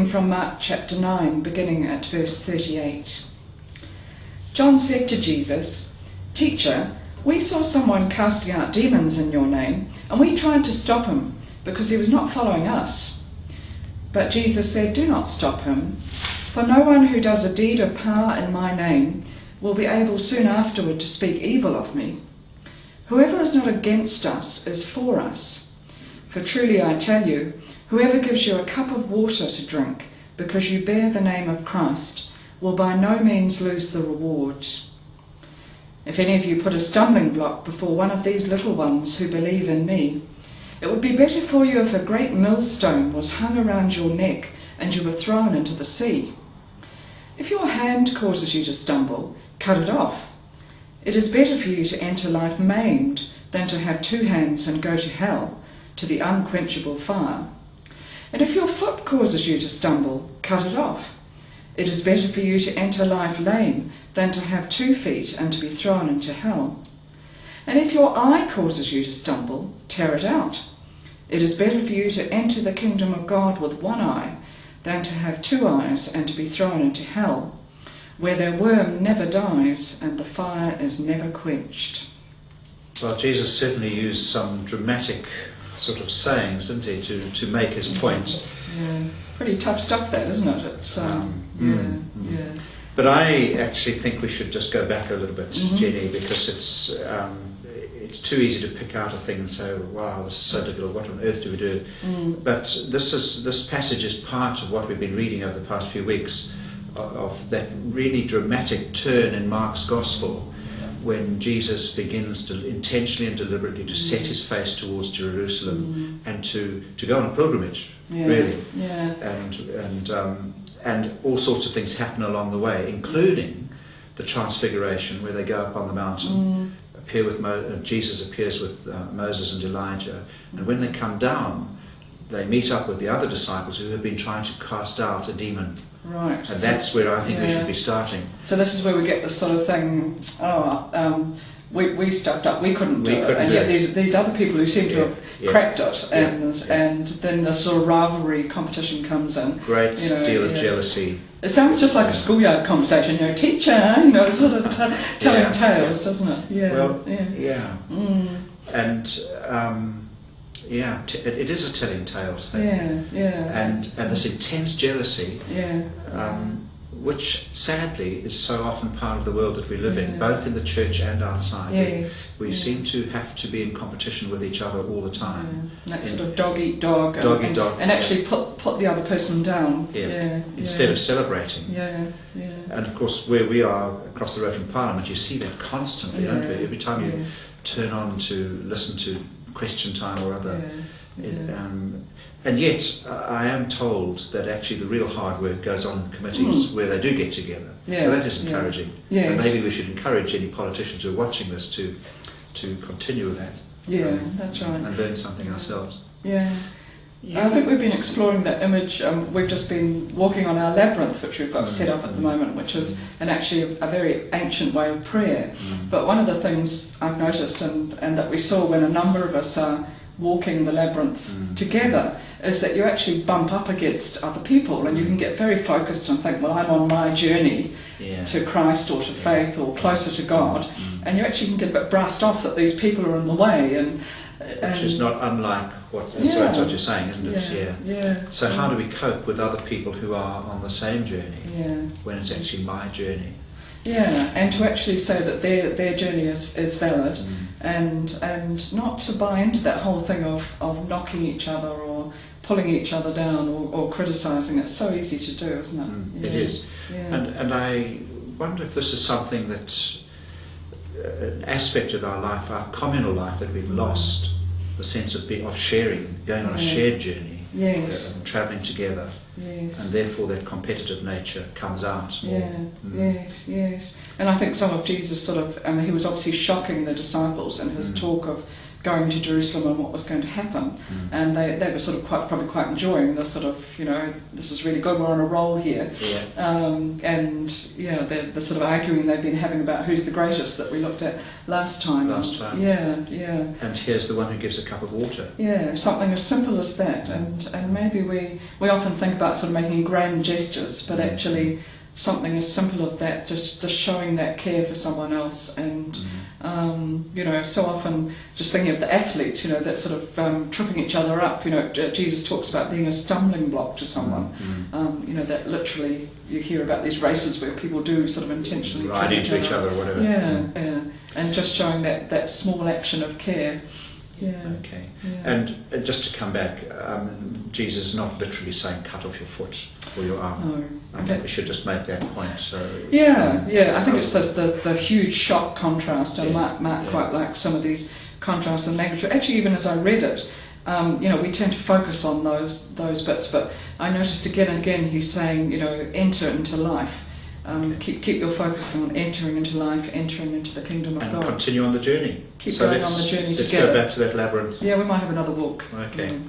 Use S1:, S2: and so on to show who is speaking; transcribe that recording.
S1: from Mark chapter 9, beginning at verse 38. John said to Jesus, "Teacher, we saw someone casting out demons in your name, and we tried to stop him, because he was not following us." But Jesus said, "Do not stop him, for no one who does a deed of power in my name will be able soon afterward to speak evil of me. Whoever is not against us is for us. For truly I tell you, whoever gives you a cup of water to drink because you bear the name of Christ will by no means lose the reward. If any of you put a stumbling block before one of these little ones who believe in me, it would be better for you if a great millstone was hung around your neck and you were thrown into the sea. If your hand causes you to stumble, cut it off. It is better for you to enter life maimed than to have two hands and go to hell, to the unquenchable fire. And if your foot causes you to stumble, cut it off. It is better for you to enter life lame than to have 2 feet and to be thrown into hell. And if your eye causes you to stumble, tear it out. It is better for you to enter the kingdom of God with 1 eye than to have 2 eyes and to be thrown into hell, where their worm never dies and the fire is never quenched."
S2: Well, Jesus certainly used some dramatic sort of sayings, didn't he, to make his point.
S1: Yeah, pretty tough stuff that, isn't it? It's yeah.
S2: But I actually think we should just go back a little bit, Jenny, because it's too easy to pick out a thing and say, "Wow, this is so difficult. What on earth do we do?" But this passage is part of what we've been reading over the past few weeks, of that really dramatic turn in Mark's Gospel, when Jesus begins to intentionally and deliberately to set his face towards Jerusalem and to go on a pilgrimage, really.
S1: Yeah.
S2: And all sorts of things happen along the way, including the Transfiguration, where they go up on the mountain, Jesus appears with Moses and Elijah, and when they come down, they meet up with the other disciples who have been trying to cast out a demon.
S1: Right.
S2: And that's where I think we should be starting.
S1: So this is where we get this sort of thing, we stuffed up, we couldn't do it, and yet these other people who seem to have cracked it, and then the sort of rivalry competition comes in.
S2: Great deal of jealousy.
S1: It sounds just like a schoolyard conversation, teacher, sort of telling tales, doesn't it?
S2: And it is a telling tales thing. And this intense jealousy, which sadly is so often part of the world that we live in, both in the church and outside. We seem to have to be in competition with each other all the time.
S1: That sort of dog eat dog. And actually put the other person down.
S2: Instead of celebrating. And of course, where we are across the road from Parliament, you see that constantly, don't you? Every time you turn on to listen to Question Time or other. And yet, I am told that actually the real hard work goes on in committees where they do get together. So that is encouraging. And maybe we should encourage any politicians who are watching this to continue with that.
S1: That's right.
S2: And learn something ourselves.
S1: I think we've been exploring that image. We've just been walking on our labyrinth, which we've got set up at the moment, which is actually a very ancient way of prayer. But one of the things I've noticed and that we saw when a number of us are walking the labyrinth together is that you actually bump up against other people, and you can get very focused and think, well, I'm on my journey to Christ or to faith or closer to God, and you actually can get a bit brassed off that these people are in the way.
S2: Which is not unlike what you're saying, isn't it? So how do we cope with other people who are on the same journey when it's actually my journey?
S1: And to actually say that their journey is valid, and not to buy into that whole thing of knocking each other or pulling each other down or criticising. It's so easy to do, isn't it?
S2: It is. And I wonder if this is something that an aspect of our life, our communal life, that we've lost, the sense of sharing, going on a shared journey, travelling together, and therefore that competitive nature comes out more.
S1: Yes. And I think some of Jesus he was obviously shocking the disciples in his talk of going to Jerusalem and what was going to happen. And they were sort of probably quite enjoying the sort of, this is really good, we're on a roll here. And the sort of arguing they've been having about who's the greatest that we looked at last time.
S2: And here's the one who gives a cup of water.
S1: Yeah, something as simple as that. And maybe we often think about sort of making grand gestures, but actually something as simple as that, just showing that care for someone else. And so often just thinking of the athletes, that sort of tripping each other up. Jesus talks about being a stumbling block to someone. That literally you hear about these races where people do sort of intentionally
S2: ride into each other or whatever.
S1: And just showing that small action of care.
S2: Okay. And just to come back, Jesus is not literally saying cut off your foot or your arm.
S1: No.
S2: I think we should just make that point. So
S1: I think it's the huge shock contrast, and Mark quite likes some of these contrasts in language. Actually, even as I read it, we tend to focus on those bits, but I noticed again and again he's saying, enter into life. Keep your focus on entering into life, entering into the kingdom of God.
S2: And continue on the journey.
S1: Keep going on the journey
S2: together. Let's
S1: together.
S2: go back to that labyrinth.
S1: Yeah, we might have another walk.
S2: Okay.